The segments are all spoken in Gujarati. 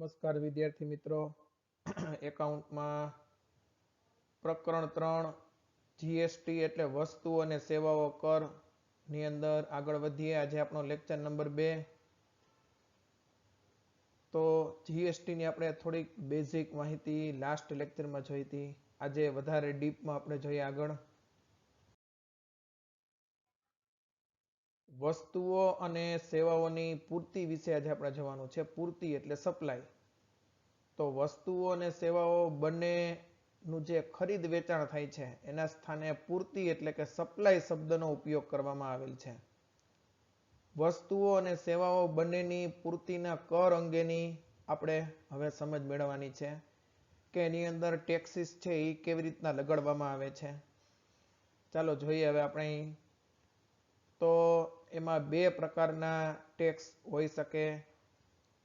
નમસ્કાર વિદ્યાર્થી મિત્રો. એકાઉન્ટમાં પ્રકરણ 3 જીએસટી એટલે વસ્તુ અને સેવાઓ કર ની અંદર આગળ વધીએ. આજે આપણો લેક્ચર નંબર 2. તો જીએસટી ની આપણે થોડીક બેઝિક માહિતી લાસ્ટ લેક્ચરમાં જોઈ હતી. આજે વધારે ડીપમાં આપણે જોઈએ આગળ. વસ્તુઓ અને સેવાઓની પૂર્તિ વિશે આજે આપણે જોવાનું છે. પૂર્તિ એટલે સપ્લાય. તો વસ્તુઓ અને સેવાઓ બંનેનું જે ખરીદ વેચાણ થાય છે એના સ્થાને પૂર્તિ એટલે કે સપ્લાય શબ્દનો ઉપયોગ કરવામાં આવેલ છે. વસ્તુઓ અને સેવાઓ બંનેની પૂર્તિના કર અંગેની આપણે હવે સમજ મેળવવાની છે કે એની અંદર ટેક્સીસ છે એ કેવી રીતના લગાડવામાં આવે છે. ચાલો જોઈએ હવે આપણે. તો એમાં 2 પ્રકારના ટેક્સ હોઈ શકે.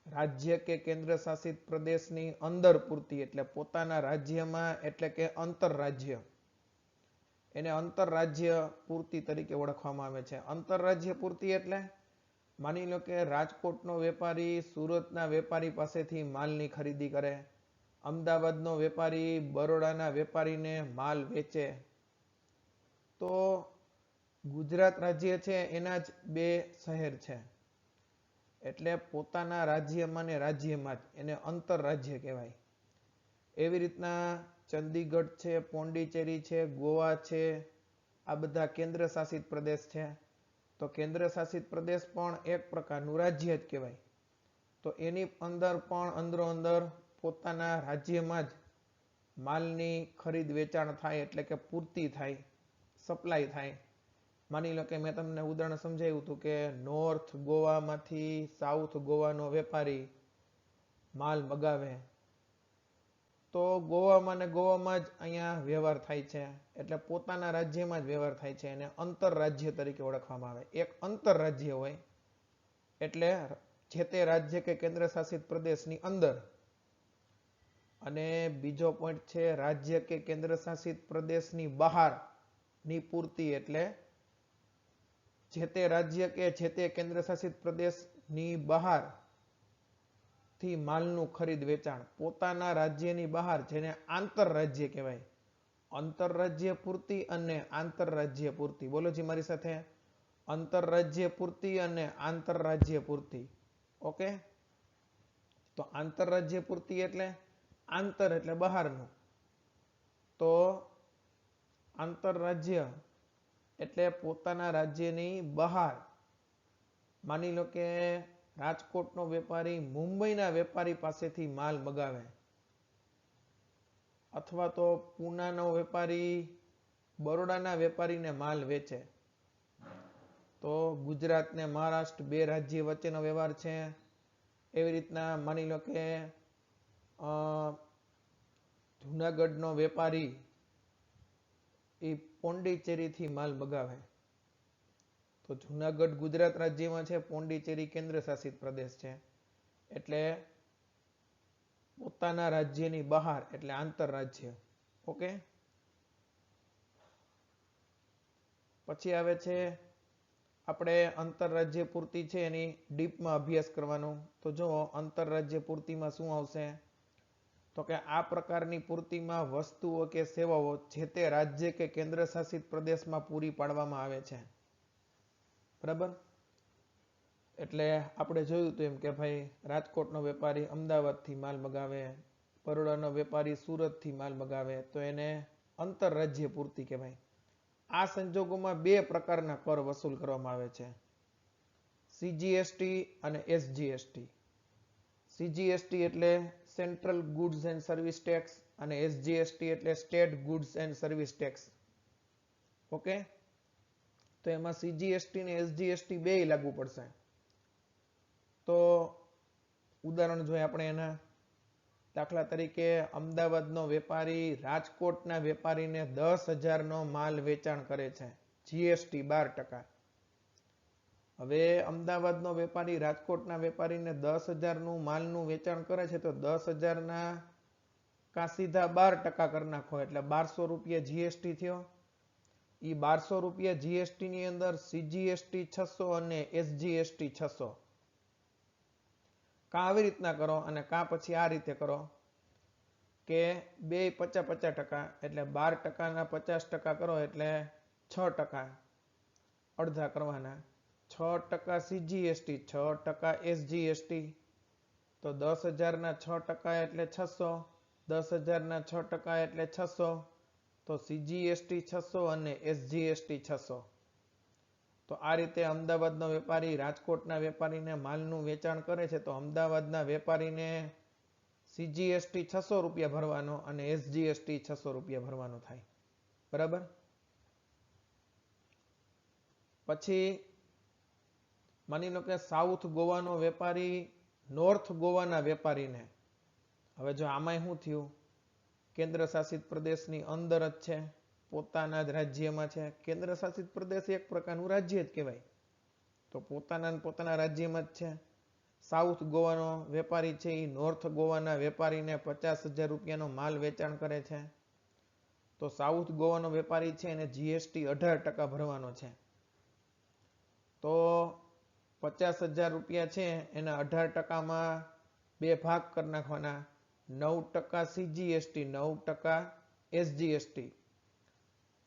રાજ્ય કે કેન્દ્ર શાસિત પ્રદેશની અંદર પૂર્તિ એટલે પોતાના રાજ્યમાં, એટલે કે અંતરરાજ્ય. એને અંતરરાજ્ય પૂર્તિ તરીકે ઓળખવામાં આવે છે. અંતરરાજ્ય પૂર્તિ એટલે માની લો કે રાજકોટનો વેપારી સુરતના વેપારી પાસેથી માલની ખરીદી કરે, અમદાવાદનો વેપારી બરોડાના વેપારીને માલ વેચે, તો ગુજરાત રાજ્ય છે એના જ 2 શહેર છે એટલે પોતાના રાજ્યમાં ને રાજ્યમાં જ એને અંતરરાજ્ય કહેવાય. એવી રીતના ચંદીગઢ છે, પોંડિચેરી છે, ગોવા છે, આ બધા કેન્દ્ર શાસિત પ્રદેશ છે. તો કેન્દ્ર શાસિત પ્રદેશ પણ એક પ્રકારનું રાજ્ય જ કહેવાય. તો એની અંદર પણ અંદરો અંદર પોતાના રાજ્યમાં જ માલની ખરીદ વેચાણ થાય એટલે કે પૂર્તિ થાય, સપ્લાય થાય. માની લો કે મેં તમને ઉદાહરણ સમજાવ્યું હતું કે નોર્થ ગોવામાંથી સાઉથ ગોવાનો વેપારી માલ મગાવે, તો ગોવામાં ને ગોવામાં જ અહીંયા વ્યવહાર થાય છે એટલે પોતાના રાજ્યમાં જ વ્યવહાર થાય છે. એને અંતરરાજ્ય તરીકે ઓળખવામાં આવે. એક અંતરરાજ્ય હોય એટલે જે તે રાજ્ય કે કેન્દ્ર શાસિત પ્રદેશની અંદર, અને બીજો પોઈન્ટ છે રાજ્ય કે કેન્દ્ર શાસિત પ્રદેશની બહારની પૂર્તિ એટલે જે તે રાજ્ય કે જે તે કેન્દ્ર શાસિત પ્રદેશની બહાર થી માલનું ખરીદ વેચાણ. પોતાના રાજ્યની બહાર જેને આંતરરાજ્ય કહેવાય. અંતરરાજ્ય પૂર્તિ અને આંતરરાજ્ય પૂર્તિ. બોલો જી મારી સાથે. અંતરરાજ્ય પૂર્તિ અને આંતરરાજ્ય પૂર્તિ. ઓકે. તો આંતરરાજ્ય પૂર્તિ એટલે આંતર એટલે બહારનું, તો આંતરરાજ્ય એટલે પોતાના રાજ્યની બહાર. માની લો કે રાજકોટનો વેપારી મુંબઈના વેપારી પાસેથી માલ મગાવે, અથવા તો પૂનાનો વેપારી બરોડાના વેપારીને માલ વેચે. તો ગુજરાત ને મહારાષ્ટ્ર 2 રાજ્ય વચ્ચેનો વ્યવહાર છે. એવી રીતના માની લો કે જુનાગઢનો વેપારી એ પોંડિચેરીથી માલ મગાવે. તો જુનાગઢ ગુજરાત રાજ્યમાં છે, પોંડિચેરી કેન્દ્ર શાસિત પ્રદેશ છે. એટલે પોતાના રાજ્યની બહાર એટલે આંતરરાજ્ય. ઓકે. પછી આવે છે આપણે અંતરરાજ્ય પૂર્તિ છે એની ડીપમાં અભ્યાસ કરવાનો. તો જો અંતરરાજ્ય પૂર્તિમાં શું આવશે, તો કે આ પ્રકારની પૂર્તિમાં વસ્તુઓ કે સેવાઓ જે તે રાજ્ય કે કેન્દ્ર શાસિત પ્રદેશમાં પૂરી પાડવામાં આવે છે. બરાબર. એટલે આપણે જોયું હતું એમ કે ભાઈ રાજકોટનો વેપારી અમદાવાદથી માલ મગાવે, બરોડાનો વેપારી સુરતથી માલ મગાવે, તો એને અંતરરાજ્ય પૂર્તિ કહેવાય. આ સંજોગોમાં 2 પ્રકારના કર વસૂલ કરવામાં આવે છે, સીજીએસટી અને એસજીએસટી. સીજીએસટી એટલે central goods and service tax અને એસજીએસટી એટલે state goods and service tax. Okay. તો એમાં સીજીએસટી અને એસજીએસટી 2 લાગુ પડશે. તો ઉદાહરણ જોઈએ આપણે એના. દાખલા તરીકે અમદાવાદનો વેપારી રાજકોટના વેપારીને 10,000 નો માલ વેચાણ કરે છે, જીએસટી 12%. હવે અમદાવાદનો વેપારી રાજકોટના વેપારીને 10,000 નું માલનું વેચાણ કરે છે, તો 10,000 ના કા સીધા 12% કરી નાખો એટલે 1200 રૂપિયા જીએસટી થયો. એ 1200 રૂપિયા જીએસટી ની અંદર સીજીએસટી 600 અને એસજીએસટી 600. કાં આવી રીતના કરો અને કાં પછી આ રીતે કરો કે 2 50-50% એટલે 12%ના 50% કરો એટલે 6%, અડધા કરવાના. 6% CGST, 6% SGST, તો 10,000ના 6% એટલે 600, 10,000ના 6% એટલે 600, તો CGST 600 અને SGST 600. તો આ રીતે અમદાવાદનો વેપારી રાજકોટના વેપારીને માલનું વેચાણ કરે છે તો અમદાવાદના વેપારીને CGST 600 રૂપિયા ભરવાનો અને SGST 600 રૂપિયા ભરવાનો થાય. બરાબર. પછી માની લો કે સાઉથ ગોવાનો વેપારી નોર્થ ગોવાના વેપારીને, હવે જો આમાંય શું થયું, કેન્દ્ર શાસિત પ્રદેશની અંદર જ છે, પોતાના જ રાજ્યમાં છે. કેન્દ્ર શાસિત પ્રદેશ એક પ્રકારનું રાજ્ય જ કહેવાય, તો પોતાના રાજ્યમાં જ છે. સાઉથ ગોવાનો વેપારી છે એ નોર્થ ગોવાના વેપારીને 50,000 રૂપિયાનો માલ વેચાણ કરે છે. તો સાઉથ ગોવાનો વેપારી છે એને GST 18% ભરવાનો છે. તો 50,000 રૂપિયા છે એના 18%માં 2 ભાગ કરી નાખવાના, 9% CGST, 9% SGST.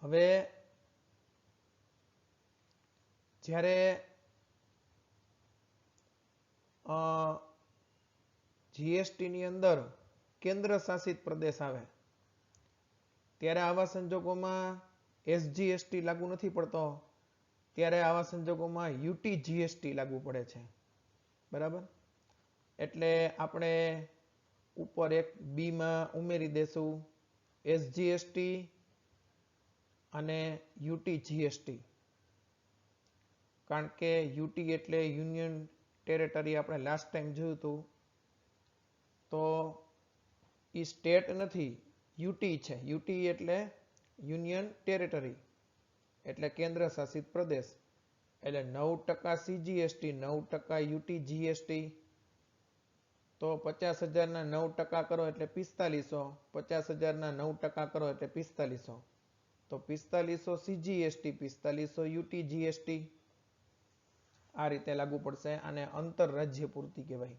હવે જ્યારે GST ની અંદર કેન્દ્ર શાસિત પ્રદેશ આવે ત્યારે આવા સંજોગોમાં SGST લાગુ નથી પડતો, ત્યારે આવા સંજોગોમાં UT-GST લાગુ પડે છે. બરાબર. એટલે આપણે ઉપર એક B માં ઉમેરી દેશું SGST અને UT-GST, કારણ કે UT એટલે યુનિયન ટેરેટરી, આપણે લાસ્ટ ટાઈમ જોયું હતું. તો એ સ્ટેટ નથી, UT છે. UT એટલે યુનિયન ટેરેટરી, એટલે કેન્દ્ર શાસિત પ્રદેશ. એટલે 9% CGST, 9% UT-GST. તો 50,000ના 9% કરો એટલે 4500, 50,000ના 9% કરો એટલે 4500. તો 4500 CGST, 4500 UT-GST. આ રીતે લાગુ પડશે. અને આંતરરાજ્ય પૂર્તિ કહેવાય.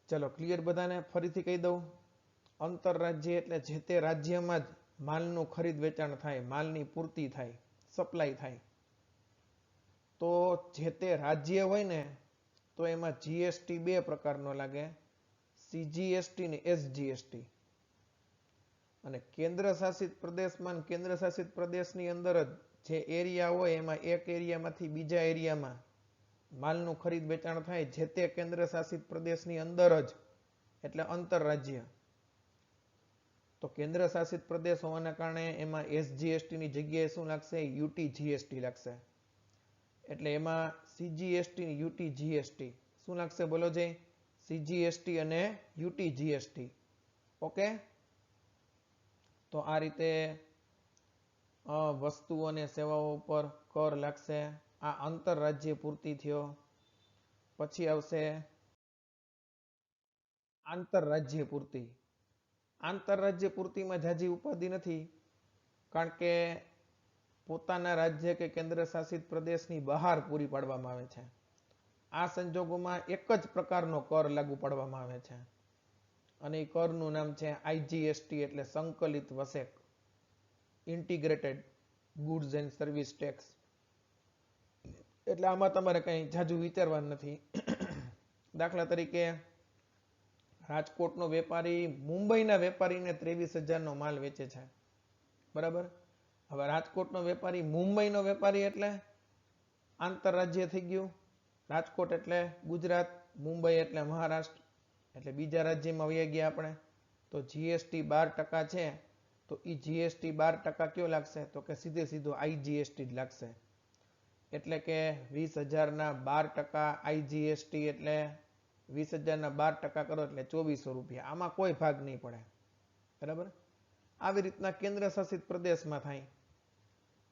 ચલો ક્લિયર બધાને? ફરીથી કહી દઉં. આંતરરાજ્ય એટલે જે તે રાજ્યમાં જ માલનું ખરીદ વેચાણ થાય, માલની પૂર્તિ થાય, સપ્લાય થાય. તો જે તે રાજ્ય હોય ને તો એમાં GST 2 પ્રકારનો લાગે, CGST ને SGST. અને કેન્દ્ર શાસિત પ્રદેશમાં, કેન્દ્ર શાસિત પ્રદેશની અંદર જ જે એરિયા હોય એમાં એક એરિયામાંથી બીજા એરિયામાં માલનું ખરીદ વેચાણ થાય, જે તે કેન્દ્ર શાસિત પ્રદેશની અંદર જ, એટલે આંતરરાજ્ય. તો કેન્દ્ર શાસિત પ્રદેશ હોવાના કારણે એમાં SGST ની જગ્યાએ શું લાગશે? UT-GST લાગશે. એટલે એમાં CGST અને UT-GST શું લાગશે? બોલો જય. CGST અને UT-GST. ઓકે. તો આ રીતે વસ્તુઓ અને સેવાઓ ઉપર કર લાગશે. આ આંતરરાજ્ય પૂર્તિ થયો. પછી આવશે આંતરરાજ્ય પૂર્તિ. આંતરરાજ્ય પૂર્તિમાં જાજી ઉપાધિ નથી, કારણ કે પોતાના રાજ્ય કે કેન્દ્ર શાસિત પ્રદેશની બહાર પૂરી પાડવામાં આવે છે. આ સંજોગોમાં એક જ પ્રકારનો કર લાગુ પાડવામાં આવે છે અને એ કરનું નામ છે IGST, એટલે સંકલિત વસેક, integrated goods and service tax. એટલે આમાં તમારે કંઈ જાજુ વિચારવાનું નથી. દાખલા તરીકે રાજકોટનો વેપારી મુંબઈના વેપારીને 23,000નો માલ વેચે છે. બરાબર. હવે રાજકોટનો વેપારી મુંબઈનો વેપારી એટલે આંતરરાજ્ય થઈ ગયું. રાજકોટ એટલે ગુજરાત, મુંબઈ એટલે મહારાષ્ટ્ર, એટલે બીજા રાજ્યમાં વહી ગયા આપણે. તો GST 12% છે, તો એ GST 12% કયો લાગશે? તો કે સીધે સીધો IGST જ લાગશે. એટલે કે 20,000ના 12% IGST એટલે 20,000ના 12% કરો એટલે 2,400 રૂપિયા. આમાં કોઈ ભાગ નહીં પડે. બરાબર. આવી રીતના કેન્દ્ર શાસિત પ્રદેશમાં થાય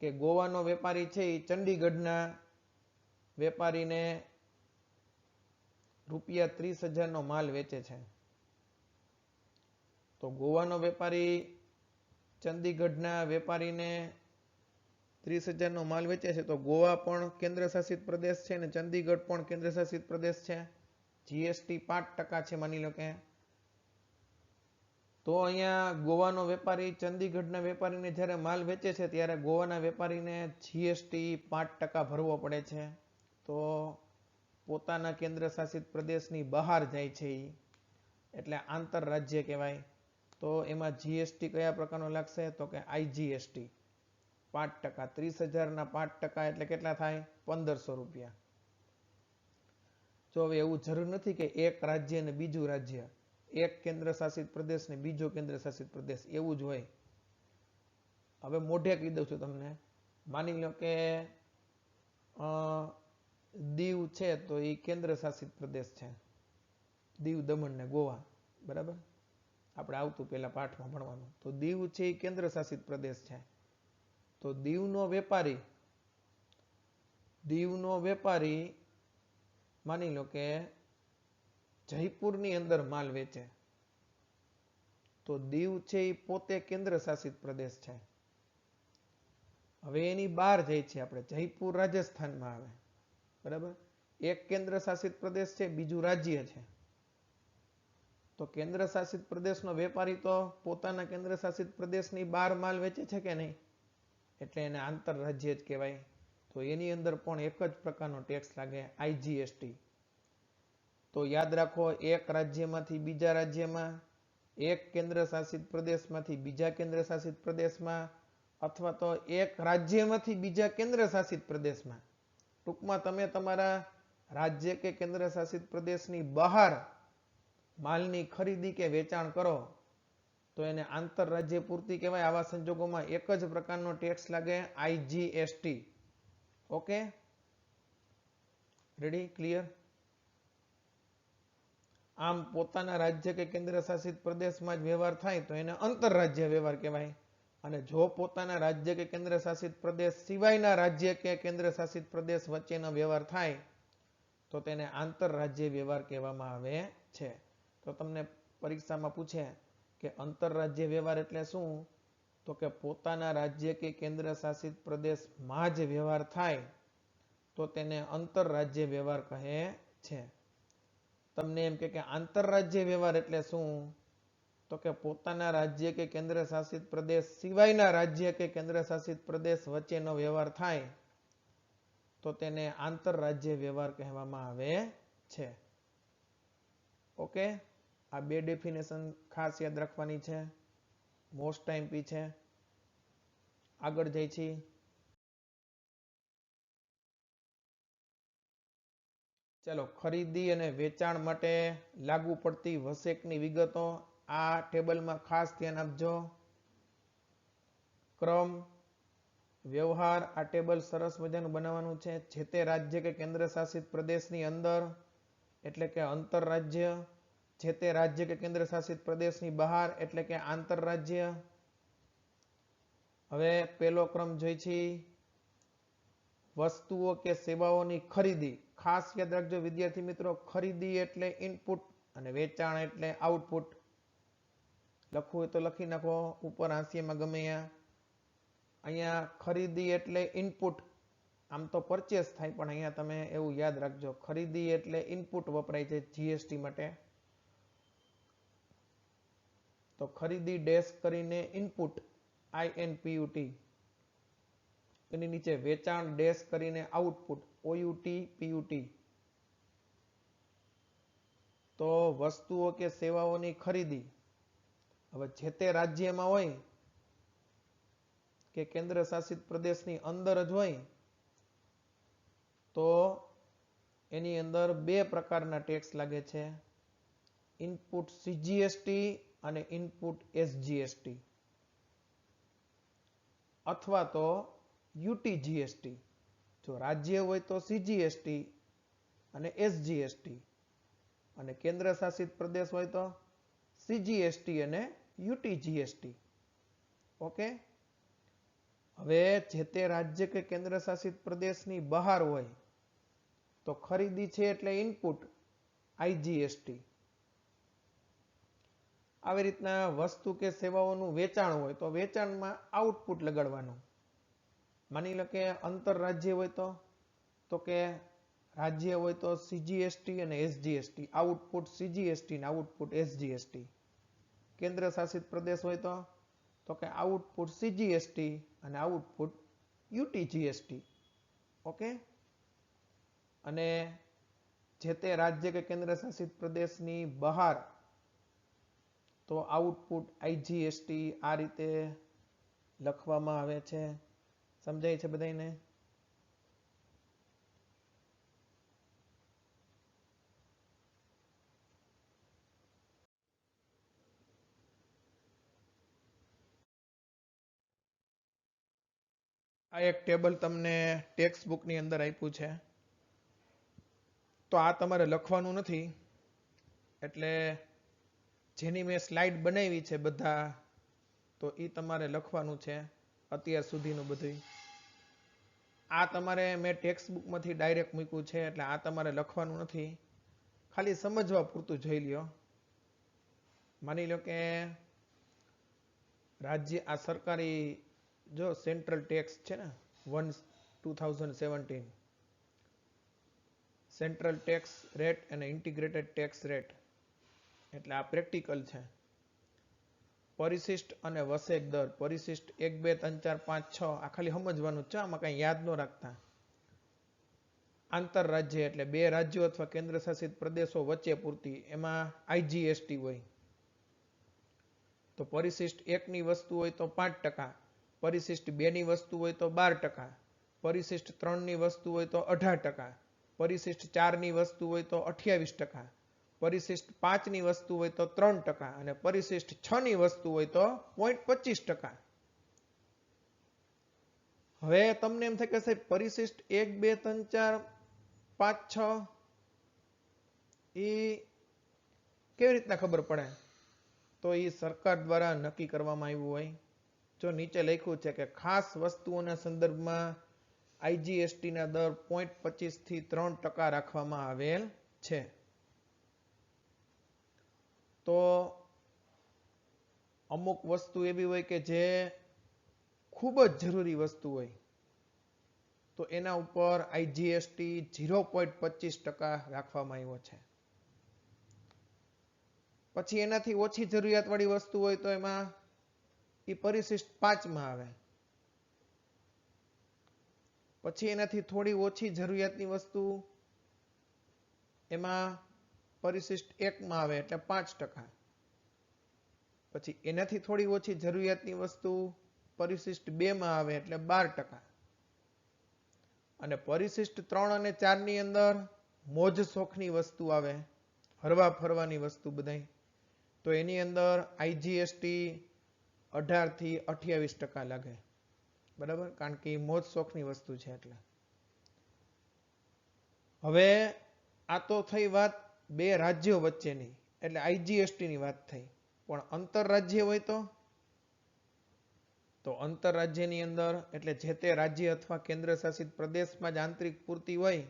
કે ગોવાનો વેપારી છે એ ચંડીગઢના વેપારીને ₹30,000નો માલ વેચે છે. તો ગોવાનો વેપારી ચંદીગઢના વેપારીને 30,000નો માલ વેચે છે, તો ગોવા પણ કેન્દ્ર શાસિત પ્રદેશ છે ને ચંદીગઢ પણ કેન્દ્ર શાસિત પ્રદેશ છે. જીએસટી 5% છે માની લો કે, તો અહીંયા ગોવાનો વેપારી ચંદીગઢના વેપારીને જ્યારે માલ વેચે છે ત્યારે ગોવાના વેપારીને જીએસટી 5% ભરવો પડે છે. તો પોતાના કેન્દ્ર શાસિત પ્રદેશની બહાર જાય છે એટલે આંતરરાજ્ય કહેવાય. તો એમાં જીએસટી કયા પ્રકારનો લાગશે? તો કે આઈજીએસટી 5%. 30,000ના 5% એટલે કેટલા થાય? 1,500 રૂપિયા. જો હવે એવું જરૂર નથી કે એક રાજ્ય ને બીજું રાજ્ય, એક કેન્દ્ર શાસિત પ્રદેશ ને બીજો કેન્દ્ર શાસિત પ્રદેશ એવું જ હોય. હવે મોઢે કહી દઉં છું તમને. માની લો કે દીવ છે તો એ કેન્દ્ર શાસિત પ્રદેશ છે, દીવ દમણ ને ગોવા, બરાબર? આપણે આવતું પેલા પાઠમાં ભણવાનું. તો દીવ છે એ કેન્દ્ર શાસિત પ્રદેશ છે. તો દીવનો વેપારી માની લો કે જયપુરની અંદર માલ વેચે, તો દીવ છે એ પોતે કેન્દ્ર શાસિત પ્રદેશ છે. હવે એની બહાર જાય છે આપણે, જયપુર રાજસ્થાનમાં આવે, બરાબર? એક કેન્દ્ર શાસિત પ્રદેશ છે, બીજું રાજ્ય છે. તો કેન્દ્ર શાસિત પ્રદેશનો વેપારી તો પોતાના કેન્દ્ર શાસિત પ્રદેશની બહાર માલ વેચે છે કે નહીં, એટલે એને આંતરરાજ્ય જ કહેવાય. તો એની અંદર પણ એક જ પ્રકારનો ટેક્સ લાગે, આઈજીએસટી. તો યાદ રાખો, એક રાજ્યમાંથી બીજા રાજ્યમાં, એક કેન્દ્ર શાસિત પ્રદેશમાંથી બીજા કેન્દ્ર શાસિત પ્રદેશમાં, અથવા તો એક રાજ્યમાંથી બીજા કેન્દ્ર શાસિત પ્રદેશમાં, ટૂંકમાં તમે તમારા રાજ્ય કે કેન્દ્ર શાસિત પ્રદેશની બહાર માલની ખરીદી કે વેચાણ કરો તો એને આંતરરાજ્ય પૂર્તિ કહેવાય. આવા સંજોગોમાં એક જ પ્રકારનો ટેક્સ લાગે, આઈજીએસટી. Okay, ready? ક્લિયર? આમ પોતાના રાજ્ય કે કેન્દ્ર શાસિત પ્રદેશમાં જ વ્યવહાર થાય તો એને આંતરરાજ્ય વ્યવહાર કહેવાય. અને જો પોતાના રાજ્ય કે કેન્દ્ર શાસિત પ્રદેશ સિવાયના રાજ્ય કે કેન્દ્ર શાસિત પ્રદેશ વચ્ચેનો વ્યવહાર થાય તો તેને આંતરરાજ્ય વ્યવહાર કહેવામાં આવે છે. તો તમને પરીક્ષામાં પૂછે કે આંતરરાજ્ય વ્યવહાર એટલે શું? તો કે પોતાના રાજ્ય કે કેન્દ્ર શાસિત પ્રદેશમાં જ વ્યવહાર થાય તો તેને આંતરરાજ્ય વ્યવહાર કહે છે. તમને એમ કે આંતરરાજ્ય વ્યવહાર એટલે શું? તો કે પોતાના રાજ્ય કે કેન્દ્ર શાસિત પ્રદેશ સિવાયના રાજ્ય કે કેન્દ્ર શાસિત પ્રદેશ વચ્ચેનો વ્યવહાર થાય તો તેને આંતરરાજ્ય વ્યવહાર કહેવામાં આવે છે. ઓકે, આ બે ડેફિનેશન ખાસ યાદ રાખવાની છે, મોસ્ટ આઈએમપી છે. આગળ જાય છે. ચાલો, ખરીદી અને વેચાણ માટે લાગુ પડતી વસેકની વિગતો આ ટેબલમાં ખાસ ધ્યાન આપજો. ક્રમ, વ્યવહાર, આ ટેબલ સરસ મજાનું બનાવવાનું છે. જે તે રાજ્ય કે કેન્દ્ર શાસિત પ્રદેશની અંદર એટલે કે આંતરરાજ્ય, જે તે રાજ્ય કે કેન્દ્ર શાસિત પ્રદેશની બહાર એટલે કે આંતરરાજ્ય. હવે પેલો ક્રમ જોઈ છે, વસ્તુઓ કે સેવાઓની ખરીદી. ખાસ યાદ રાખજો વિદ્યાર્થી મિત્રો, ખરીદી એટલે ઇનપુટ અને વેચાણ એટલે આઉટપુટ. લખવું હોય તો લખી નાખો ઉપર હાંસિયામાં ગમે ત્યાં. અહીંયા ખરીદી એટલે ઇનપુટ, આમ તો પરચેસ થાય પણ અહીંયા તમે એવું યાદ રાખજો, ખરીદી એટલે ઇનપુટ વપરાય છે જીએસટી માટે. તો ખરીદી ડેશ કરીને ઇનપુટ, INPUT. એની નીચે વેચાણ ડેશ કરીને આઉટપુટ, OUTPUT. તો વસ્તુઓ કે સેવાઓની ખરીદી હવે જે તે રાજ્યમાં હોય કે કેન્દ્ર શાસિત પ્રદેશની અંદર જ હોય તો એની અંદર બે પ્રકારના ટેક્સ લાગે છે, ઇનપુટ CGST અને ઇનપુટ SGST, અથવા તો UTGST. જો રાજ્ય હોય તો CGST અને SGST, અને કેન્દ્ર શાસિત પ્રદેશ હોય તો CGST અને UTGST. ઓકે, હવે જે તે રાજ્ય કે કેન્દ્ર શાસિત પ્રદેશની બહાર હોય તો ખરીદી છે એટલે ઇનપુટ, IGST. આવી રીતના વસ્તુ કે સેવાઓનું વેચાણ હોય તો વેચાણમાં આઉટપુટ લગાડવાનું. માની લો કે આંતરરાજ્ય હોય તો કે રાજ્ય હોય તો સીજીએસટી અને એસજીએસટી, આઉટપુટ સીજીએસટી અને આઉટપુટ એસજીએસટી. કેન્દ્ર શાસિત પ્રદેશ હોય તો કે આઉટપુટ સીજીએસટી અને આઉટપુટ યુટીજીએસટી. ઓકે. અને જે તે રાજ્ય કે કેન્દ્ર શાસિત પ્રદેશની બહાર તો આઉટપુટ આઈજીએસટી આ રીતે લખવામાં આવે છે. સમજાય છે બધાને? આ એક ટેબલ તમને ટેક્સ્ટ બુકની અંદર આપ્યું છે. તો આ તમારે લખવાનું નથી, એટલે જેની મેં સ્લાઇડ બનાવી છે બધા, તો એ તમારે લખવાનું છે અત્યાર સુધીનું બધું. આ તમારે મેં ટેક્સ્ટ બુકમાંથી ડાયરેક્ટ મૂક્યું છે, એટલે આ તમારે લખવાનું નથી, ખાલી સમજવા પૂરતું જોઈ લ્યો. માની લો કે રાજ્ય આ સરકારી જો સેન્ટ્રલ ટેક્સ છે ને 2017 સેન્ટ્રલ ટેક્સ રેટ અને ઇન્ટિગ્રેટેડ ટેક્સ રેટ, એટલે આ પ્રેક્ટિકલ છે. પરિશિષ્ટ અને વસેક દર, પરિશિષ્ટ 1 2 3 4 5 6 આ ખાલી સમજવાનું છે, આમાં કઈ યાદ ન રાખતા. આંતરરાજ્ય એટલે બે રાજ્યો અથવા કેન્દ્ર શાસિત પ્રદેશો વચ્ચે પૂરતી, એમાં આઈજીએસટી હોય. તો પરિશિષ્ટ 1 ની વસ્તુ હોય તો 5%, પરિશિષ્ટ 2 ની વસ્તુ હોય તો 12%, પરિશિષ્ટ 3 ની વસ્તુ હોય તો 18%, પરિશિષ્ટ 4 ની વસ્તુ હોય તો 28%, પરિશિષ્ટ 5 ની વસ્તુ હોય તો 3% અને પરિશિષ્ટ 6 ની વસ્તુ હોય તો 0.25%. હવે તમને એમ થાય કે સાહેબ પરિશિષ્ટ 1 2 3 4 5 6 એ કેવી રીતના ખબર પડે? તો એ સરકાર દ્વારા નક્કી કરવામાં આવ્યું હોય. જો નીચે લખ્યું છે કે ખાસ વસ્તુઓના સંદર્ભમાં આઈજીએસટી ના દર 0.25 થી 3% રાખવામાં આવેલ છે. તો અમુક વસ્તુ એવી હોય કે જે ખૂબ જ જરૂરી વસ્તુ હોય, તો એના ઉપર આઈજીએસટી 0.25% રાખવામાં આવ્યો છે. પછી એનાથી ઓછી જરૂરિયાતવાળી વસ્તુ હોય તો એમાં એ પરિશિષ્ટ 5 માં આવે. પછી એનાથી થોડી ઓછી જરૂરિયાતની વસ્તુ એમાં પરિશિષ્ટ 1 માં આવે એટલે 5%. પછી એનાથી થોડી ઓછી જરૂરિયાતની વસ્તુ પરિશિષ્ટ 2 માં આવે એટલે 12%. અને પરિશિષ્ટ 3 અને 4 ની અંદર મોજ શોખની વસ્તુ આવે, હરવા ફરવાની વસ્તુ બધાય, તો એની અંદર આઈજીએસટી 18 થી 28% લાગે. બરાબર? કારણ કે એ મોજ શોખની વસ્તુ છે એટલે. હવે આ તો થઈ વાત બે રાજ્યો વચ્ચેની, એટલે આઈજીએસટી ની વાત થઈ. પણ આંતરરાજ્ય હોય તો આંતરરાજ્યની અંદર એટલે જે તે રાજ્ય અથવા કેન્દ્ર શાસિત પ્રદેશમાં જ આંતરિક પૂર્તિ હોય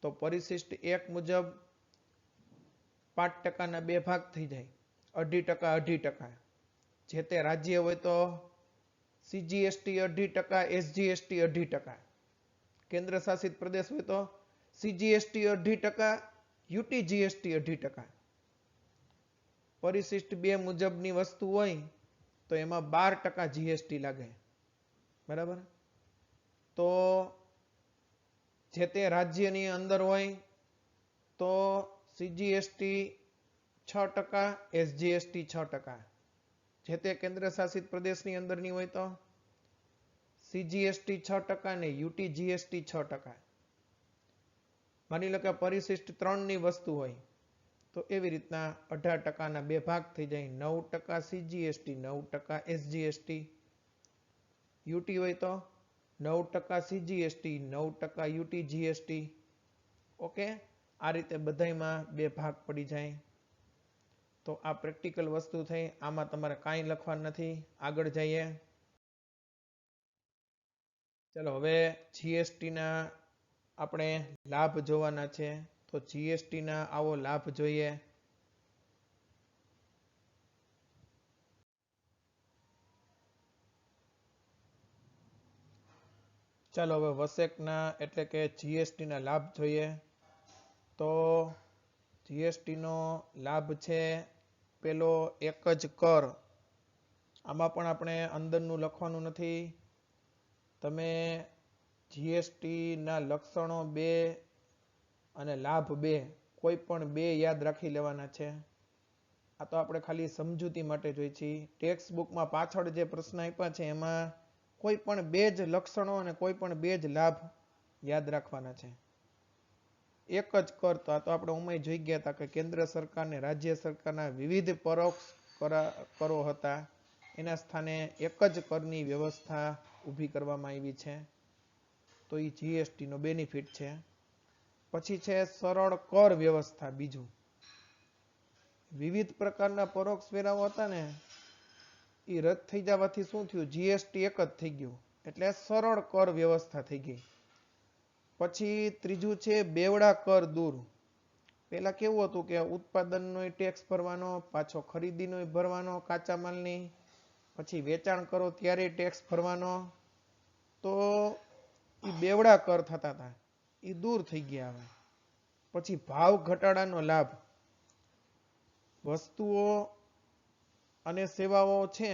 તો પરિશિષ્ટ 1 મુજબ 5% ના બે ભાગ થઈ જાય, 2.5%. જે તે રાજ્ય હોય તો સીજીએસટી 2.5%, એસજીએસટી 2.5%. કેન્દ્ર શાસિત પ્રદેશ હોય તો સીજીએસટી 2.5%, યુટીજીએસટી 2.5%. પરિશિષ્ટ 2 મુજબની વસ્તુ હોય તો એમાં 12% જીએસટી લાગે. બરાબર? તો જે તે રાજ્યની અંદર હોય તો સીજીએસટી 6%, એસજીએસટી 6%. જે તે કેન્દ્ર શાસિત પ્રદેશની અંદરની હોય તો સીજીએસટી 6% અને યુટીજીએસટી 6%. માની લો કે પરિશિષ્ટ 3 ની વસ્તુ હોય તો એવી રીતના 18% ના બે ભાગ થઈ જાય, 9% સીજીએસટી, 9% એસજીએસટી. યુટી હોય તો 9% સીજીએસટી, 9% યુટીજીએસટી. ઓકે, આ રીતે બધાયમાં બે ભાગ પડી જાય. તો આ પ્રેક્ટિકલ વસ્તુ થઈ, આમાં તમારે કાંઈ લખવાનું નથી. આગળ જઈએ. ચલો હવે જીએસટી ના આપણે લાભ જોવાના છે. તો જીએસટી ના આવો લાભ જોઈએ. ચાલો હવે વસેકના એટલે કે જીએસટીના લાભ જોઈએ. તો જીએસટીનો લાભ છે પેલો એક જ કર. આમાં પણ આપણે અંદરનું લખવાનું નથી. તમે જીએસટીના લક્ષણો 2 અને લાભ 2 કોઈ પણ 2 યાદ રાખી લેવાના છે. આ તો આપણે ખાલી સમજૂતી માટે જોઈ છીએ. ટેક્સ્ટ બુકમાં પાછળ જે પ્રશ્ન આપ્યા છે એમાં કોઈ પણ 2 જ લક્ષણો અને કોઈ પણ 2 જ લાભ યાદ રાખવાના છે. એક જ કર તો આ તો આપણે ઉમેય જોઈ ગયા હતા કે કેન્દ્ર સરકાર ને રાજ્ય સરકારના વિવિધ પરોક્ષ કરો હતા. એના સ્થાને એક જ કરની વ્યવસ્થા ઊભી કરવામાં આવી છે. તો એ જીએસટી નો બેનિફિટ છે. પછી છે સરળ કર વ્યવસ્થા. બીજું વિવિધ પ્રકારના પરોક્ષ વેરાઓ હતા ને એ રદ થઈ જવાથી શું થયું, જીએસટી એક જ થઈ ગયું એટલે સરળ કર વ્યવસ્થા થઈ ગઈ. પછી ત્રીજું છે બેવડા કર દૂર. પેલા કેવું હતું કે ઉત્પાદનનો ટેક્સ ભરવાનો, પાછો ખરીદીનો ભરવાનો કાચા માલની, પછી વેચાણ કરો ત્યારે ટેક્સ ભરવાનો. તો એ બેવડા કર થતા હતા એ દૂર થઈ ગયા હવે. પછી ભાવ ઘટાડાનો લાભ. વસ્તુઓ અને સેવાઓ છે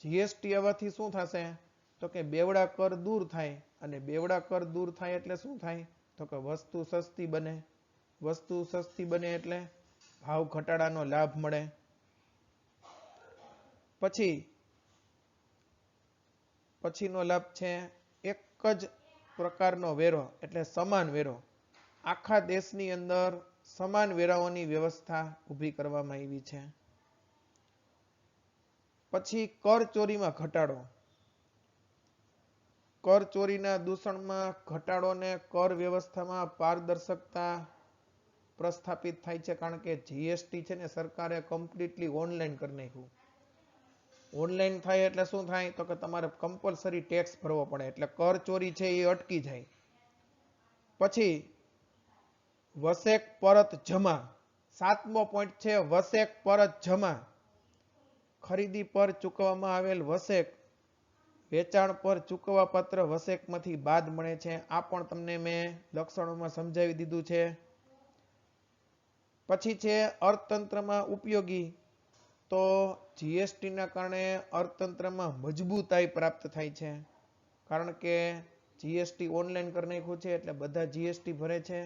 જીએસટી આવવાથી શું થશે તો કે બેવડા કર દૂર થાય. અને બેવડા કર દૂર થાય એટલે શું થાય તો કે વસ્તુ સસ્તી બને. વસ્તુ સસ્તી બને એટલે ભાવ ઘટાડાનો લાભ મળે. પછીનો લાભ છે એક જ પ્રકારનો વેરો એટલે સમાન વેરો. આખા દેશની અંદર સમાન વેરાઓની વ્યવસ્થા ઊભી કરવામાં આવી છે. પછી કર ચોરીમાં ઘટાડો. કર ચોરીના દૂષણમાં ઘટાડો ને કર વ્યવસ્થામાં પારદર્શકતા પ્રસ્થાપિત થાય છે. કારણ કે જીએસટી છે ને સરકારે કમ્પ્લીટલી ઓનલાઈન કરી નાખ્યું. ઓનલાઈન થાય એટલે શું થાય તો કે તમારે કમ્પલસરી ટેક્સ ભરવો પડે એટલે કર ચોરી છે એ અટકી જાય. પછી વસેક પરત જમા. 7મો પોઈન્ટ છે વસેક પરત જમા. ખરીદી પર ચૂકવવામાં આવેલ વસેક વેચાણ પર ચૂકવવાપાત્ર વસેકમાંથી બાદ મળે છે. આ પણ તમને મેં લક્ષણોમાં સમજાવી દીધું છે. પછી છે અર્થતંત્રમાં ઉપયોગી. તો જીએસટીના કારણે અર્થતંત્રમાં મજબૂતાઈ પ્રાપ્ત થાય છે. કારણ કે જીએસટી ઓનલાઈન કરી નાખ્યું છે એટલે બધા જીએસટી ભરે છે.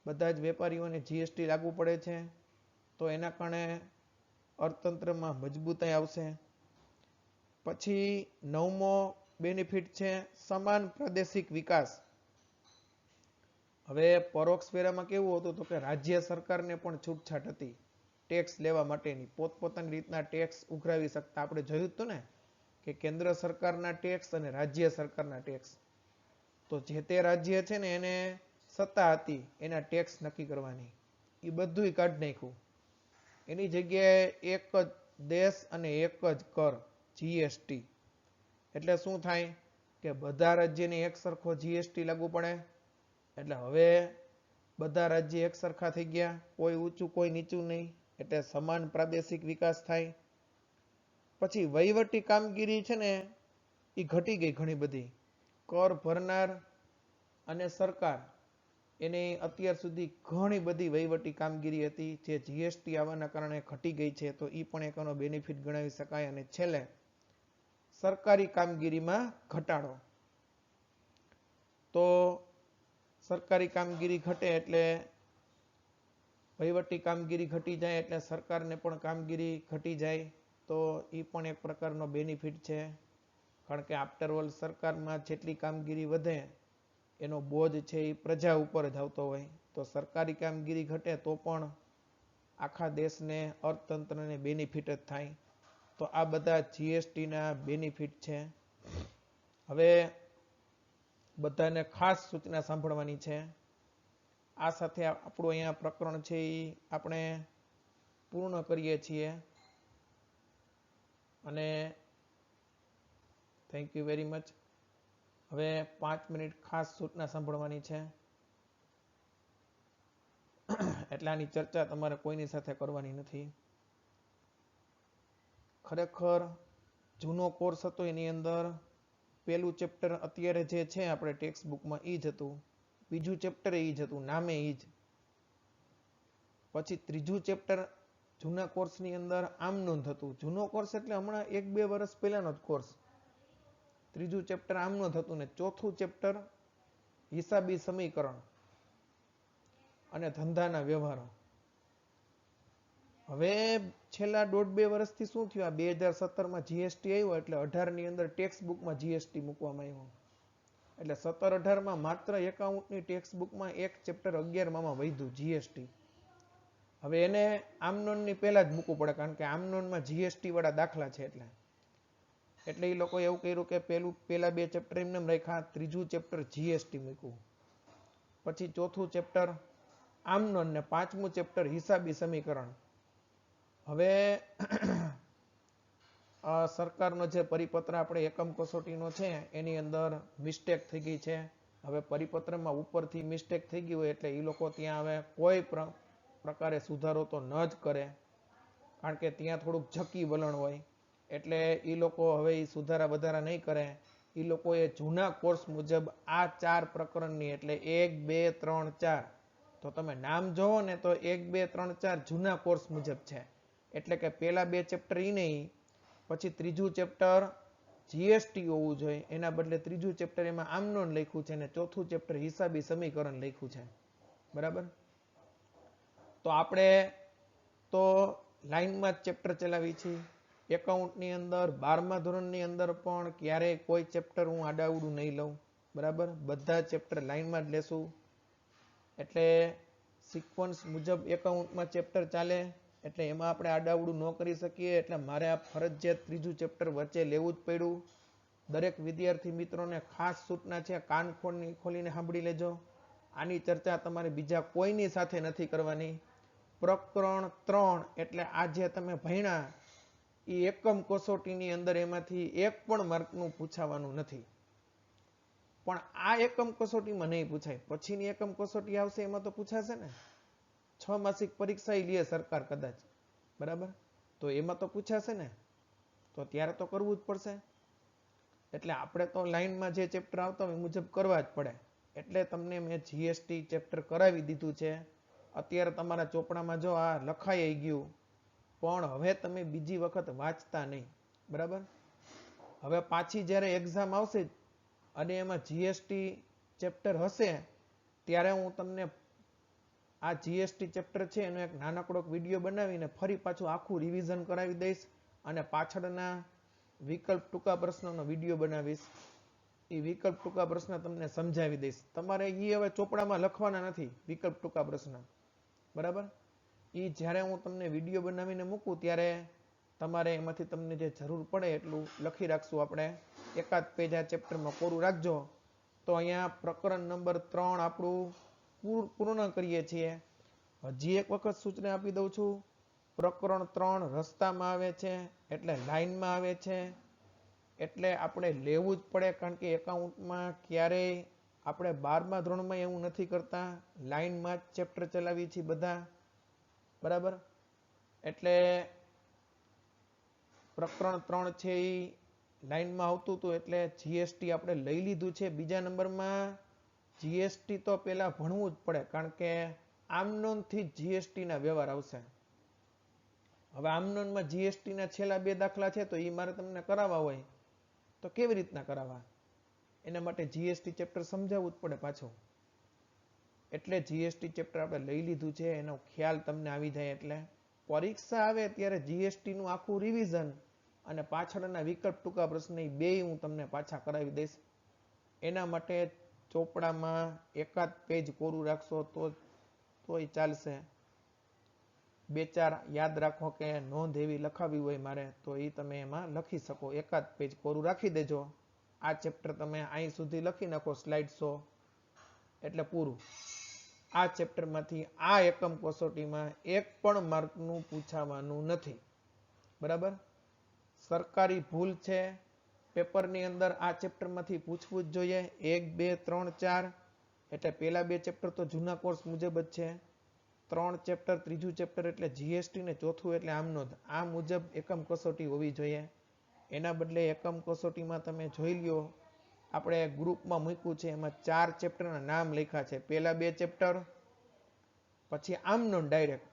બધા જ વેપારીઓને જીએસટી લાગુ પડે છે. તો એના કારણે અર્થતંત્રમાં મજબૂતાઈ આવશે. પછી 9મો બેનિફિટ છે સમાન પ્રાદેશિક વિકાસ. હવે પરોક્ષ વેરામાં કેવું હતું તો કે રાજ્ય સરકારને પણ છૂટછાટ હતી ટેક્સ લેવા માટેની. પોતપોતાની રીતના ટેક્સ ઉઘરાવી શકતા. આપણે જોયું હતું ને કે કેન્દ્ર સરકારના ટેક્સ અને રાજ્ય સરકારના ટેક્સ. તો જે તે રાજ્ય છે ને એને સત્તા હતી એના ટેક્સ નક્કી કરવાની. એ બધું કાઢી નાખ્યું. એની જગ્યાએ એક જ દેશ અને એક જ કર જીએસટી. એટલે શું થાય કે બધા રાજ્યને એક સરખો જીએસટી લાગુ પડે. એટલે હવે બધા રાજ્ય એક સરખા થઈ ગયા. કોઈ ઊંચું કોઈ નીચું નહીં. એટલે સમાન પ્રાદેશિક વિકાસ થાય. પછી વહીવટી કામગીરી છે ને એ ઘટી ગઈ ઘણી બધી. કર ભરનાર અને સરકાર એની અત્યાર સુધી ઘણી બધી વહીવટી કામગીરી હતી જે જીએસટી આવવાના કારણે ઘટી ગઈ છે. તો એ પણ એક એનો બેનિફિટ ગણાવી શકાય. અને છેલ્લે સરકારી કામગીરીમાં ઘટાડો. તો સરકારી કામગીરી ઘટે એટલે વહીવટી કામગીરી ઘટી જાય એટલે સરકારને પણ કામગીરી ઘટી જાય. તો એ પણ એક પ્રકારનો બેનિફિટ છે. કારણ કે આફ્ટર ઓલ સરકારમાં જેટલી કામગીરી વધે એનો બોજ છે એ પ્રજા ઉપર જ આવતો હોય. તો સરકારી કામગીરી ઘટે તો પણ આખા દેશને અર્થતંત્રને બેનિફિટ જ થાય. તો આ બધા જીએસટીના બેનિફિટ છે. હવે બધાને ખાસ સૂચના સાંભળવાની છે. આ સાથે આપણું અહીંયા પ્રકરણ છે એ આપણે પૂર્ણ કરીએ છીએ. અને થેન્ક યુ વેરી મચ. હવે 5 મિનિટ ખાસ સૂચના સાંભળવાની છે. એટલે આની ચર્ચા તમારે કોઈની સાથે કરવાની નથી. ખરેખર જૂનો કોર્સ હતો એની અંદર પહેલું ચેપ્ટર અત્યારે જે છે આપણે ટેક્સ્ટ બુકમાં ઈ જ હતું, બીજું ચેપ્ટર ઈ જ હતું, નામે ઈ જ. પછી ત્રીજું ચેપ્ટર જૂના કોર્સની અંદર આમ નોંધ હતું. જૂનો કોર્સ એટલે હમણાં 1-2 વર્ષ પહેલાનો જ કોર્સ. ત્રીજું ચેપ્ટર આમ નોંધ હતું ને ચોથું ચેપ્ટર હિસાબી સમીકરણ અને ધંધાના વ્યવહારો. હવે છેલ્લા 1.5-2 વર્ષથી શું થયું, આ 2017માં જીએસટી આવ્યો એટલે 18 ની અંદર ટેક્સ્ટ બુકમાં જીએસટી મૂકવામાં આવ્યો. એટલે 17-18માં માત્ર એકાઉન્ટની ટેક્સ્ટ બુકમાં એક ચેપ્ટર 11માં વધ્યું જીએસટી. હવે એને આમનોનની પહેલા જ મૂકવું પડે, કારણ કે આમનોનમાં જીએસટી વાળા દાખલા છે. એટલે એ લોકો એવું કર્યું કે પહેલા 2 ચેપ્ટર એમને રાખ્યા, ત્રીજું ચેપ્ટર જીએસટી મૂક્યું, પછી ચોથું ચેપ્ટર આમનોન ને 5મું ચેપ્ટર હિસાબી સમીકરણ. હવે સરકારનો જે પરિપત્ર આપણે એકમ કસોટીનો છે એની અંદર મિસ્ટેક થઈ ગઈ છે. હવે પરિપત્રમાં ઉપરથી મિસ્ટેક થઈ ગઈ હોય એટલે એ લોકો ત્યાં હવે કોઈ પ્રકારે સુધારો તો ન જ કરે, કારણ કે ત્યાં થોડુંક ઝકી વલણ હોય. એટલે એ લોકો હવે એ સુધારા વધારા નહીં કરે. એ લોકોએ જૂના કોર્સ મુજબ આ 4 પ્રકરણની એટલે 1, 2, 3, 4, તો તમે નામ જોવો ને તો 1, 2, 3, 4 જૂના કોર્સ મુજબ છે. એટલે કે પહેલા 2 ચેપ્ટર ઈ નહીં, પછી ત્રીજું ચેપ્ટર જીએસટી હોવું જોઈએ, એના બદલે ત્રીજું ચેપ્ટર એમાં આમનોન લખ્યું છે અને ચોથું ચેપ્ટર હિસાબી સમીકરણ લખ્યું છે. બરાબર? તો આપણે તો લાઈનમાં જ ચેપ્ટર ચલાવી છીએ. એકાઉન્ટની અંદર 12મા ધોરણની અંદર પણ ક્યારેય કોઈ ચેપ્ટર હું આડાવડું નહીં લઉં. બરાબર? બધા ચેપ્ટર લાઈનમાં જ લેશું. એટલે સિક્વન્સ મુજબ એકાઉન્ટમાં ચેપ્ટર ચાલે, એટલે એમાં આપણે આડાવડું ન કરી શકીએ. એટલે મારે આ ફરજિયાત ત્રીજું ચેપ્ટર વચ્ચે લેવું જ પડ્યું. દરેક વિદ્યાર્થી મિત્રોને ખાસ સૂચના છે, કાન ખોલીને સાંભળી લેજો. આની ચર્ચા તમારે બીજા કોઈની સાથે નથી કરવાની. પ્રકરણ 3 એટલે આ જે તમે ભણ્યા એ એકમ કસોટીની અંદર એમાંથી એક પણ માર્કનું પૂછાવાનું નથી. પણ આ એકમ કસોટીમાં નહીં પૂછાય, પછીની એકમ કસોટી આવશે એમાં તો પૂછાશે ને. 6 માસિક પરીક્ષા લે સરકાર કદાચ. બરાબર? તો એમાં તો પૂછાશે ને, તો ત્યારે તો કરવું જ પડશે. એટલે આપણે તો લાઈનમાં જે ચેપ્ટર આવતા હોય મુજબ કરવા જ પડે. એટલે તમને મેં જીએસટી ચેપ્ટર કરાવી દીધું છે. અત્યારે તમારા ચોપડામાં જો આ લખાઈ ગયું, પણ હવે તમે બીજી વખત વાંચતા નહીં. બરાબર? હવે પાછી જ્યારે એક્ઝામ આવશે અને એમાં જીએસટી ચેપ્ટર હશે ત્યારે હું તમને આ જીએસટી ચેપ્ટર છે એનો એક નાનકડો વિડીયો બનાવીને ફરી પાછું આખું રિવિઝન કરાવી દઈશ અને પાછળના વિકલ્પ ટૂંકા પ્રશ્નોનો વિડીયો બનાવીશ. એ વિકલ્પ ટૂંકા પ્રશ્ન તમને સમજાવી દઈશ. તમારે એ હવે ચોપડામાં લખવાના નથી વિકલ્પ ટૂંકા પ્રશ્ન. બરાબર? એ જ્યારે હું તમને વિડીયો બનાવીને મૂકું ત્યારે તમારે એમાંથી તમને જે જરૂર પડે એટલું લખી રાખશું. આપણે એકાદ પેજ આ ચેપ્ટરમાં કોરું રાખજો. તો અહીંયા પ્રકરણ નંબર 3 આપણું પૂર્ણ કરીએ છીએ. હજી એક વખત સૂચના આપી દઉં છું. પ્રકરણ 3 રસ્તામાં આવે છે એટલે લાઈનમાં આવે છે, એટલે આપણે લેવું જ પડે, કારણ કે એકાઉન્ટમાં ક્યારેય આપણે 12મા ધોરણમાં એવું નથી કરતા, લાઈનમાં જ ચેપ્ટર ચલાવીએ છીએ બધા. બરાબર? એટલે પ્રકરણ 3 છે એ લાઈનમાં આવતું હતું એટલે જીએસટી આપણે લઈ લીધું છે. બીજા નંબરમાં જીએસટી તો પહેલા ભણવું જ પડે, કારણ કે આમનોનથી જીએસટી ના વ્યવહાર આવશે. હવે આમનોનમાં જીએસટી ના છેલ્લા 2 દાખલા છે તો એ મારે તમને કરાવવા હોય તો કેવી રીતના કરાવવા? એના માટે જીએસટી ચેપ્ટર સમજાવવું જ પડે પાછું. એટલે જીએસટી ચેપ્ટર આપણે લઈ લીધું છે, એનો ખ્યાલ તમને આવી જાય. એટલે પરીક્ષા આવે ત્યારે જીએસટી નું આખું રિવિઝન અને પાછળના વિકલ્પ ટૂંકા પ્રશ્ન બે હું તમને પાછા કરાવી દઈશ. એના માટે ચોપડામાં એકાદ પેજ કોરું રાખશો તોય ચાલશે. 2-4 યાદ રાખો કે નોંધ એવી લખાવી હોય મારે તો એ તમે એમાં લખી શકો. એકાદ પેજ કોરું રાખી દેજો. આ ચેપ્ટર તમે અહીં સુધી લખી નાખો સ્લાઇડ શો એટલે પૂરું. આ ચેપ્ટરમાંથી આ એકમ કસોટીમાં એક પણ માર્કનું પૂછાવાનું નથી. બરાબર? સરકારી ભૂલ છે. પેપરની અંદર આ ચેપ્ટરમાંથી પૂછવું જ જોઈએ. 1, 2, 3, 4 એટલે પહેલા 2 ચેપ્ટર તો જૂના કોર્સ મુજબ જ છે. 3 ચેપ્ટર, ત્રીજું ચેપ્ટર એટલે જીએસટી ને ચોથું એટલે આમનોંધ. આ મુજબ એકમ કસોટી હોવી જોઈએ. એના બદલે એકમ કસોટીમાં તમે જોઈ લ્યો આપણે ગ્રુપમાં મૂક્યું છે, એમાં 4 ચેપ્ટરના નામ લખ્યા છે. પહેલા 2 ચેપ્ટર, પછી આમનોન ડાયરેક્ટ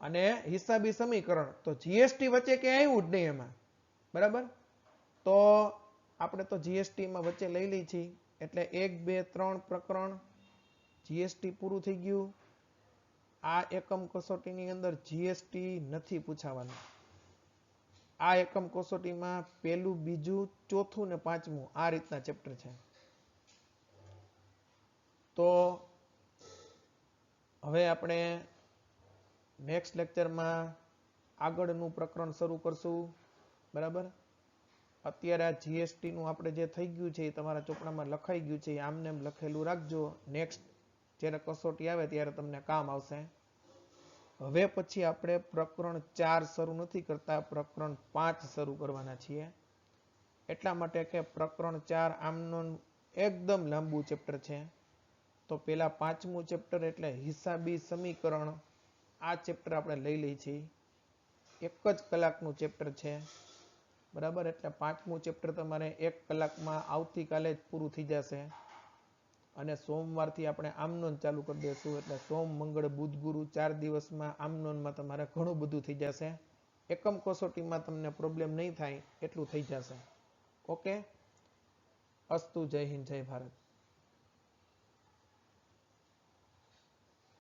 અને હિસાબી સમીકરણ. તો જીએસટી વચ્ચે ક્યાંય આવ્યું જ નહીં એમાં. બરાબર? તો આપણે તો જીએસટી માં વચ્ચે લઈ લઈ છીએ, એટલે 1, 2, 3 પ્રકરણ જીએસટી પૂરું થઈ ગયું. આ એકમ કસોટીની અંદર જીએસટી નથી પૂછાવાનું. આ એકમ કસોટીમાં પહેલું, બીજું, ચોથું ને પાંચમું આ રીતના ચેપ્ટર છે. તો હવે આપણે નેક્સ્ટ લેક્ચરમાં આગળનું પ્રકરણ શરૂ કરશું. બરાબર? અત્યારે આ જીએસટી નું આપણે જે થઈ ગયું છે એ તમારા ચોપડામાં લખાઈ ગયું છે, આમને એમ લખેલું રાખજો. નેક્સ્ટ જ્યારે કસોટી આવે ત્યારે તમને કામ આવશે. હવે પછી આપણે પ્રકરણ 4 શરૂ નથી કરતા, પ્રકરણ 5 શરૂ કરવાના છીએ. એટલા માટે કે પ્રકરણ 4 આમનો એકદમ લાંબુ ચેપ્ટર છે. તો પેલા 5મું ચેપ્ટર એટલે હિસાબી સમીકરણ, આ ચેપ્ટર આપણે લઈ લઈ છીએ. 1 જ કલાકનું ચેપ્ટર છે. બરાબર? એટલે 5મું ચેપ્ટર તમારે 1 કલાકમાં આવતીકાલે જ પૂરું થઈ જશે. અને સોમવારથી આપણે આમનોન ચાલુ કરી દઈશું. એટલે સોમ, મંગળ, બુધ, ગુરુ 4 દિવસમાં આમનોનમાં તમારે ઘણું બધું થઈ જશે. એકમ કસોટીમાં તમને પ્રોબ્લેમ નહીં થાય એટલું થઈ જશે. ઓકે? અસ્તુ. જય હિન્દ, જય ભારત.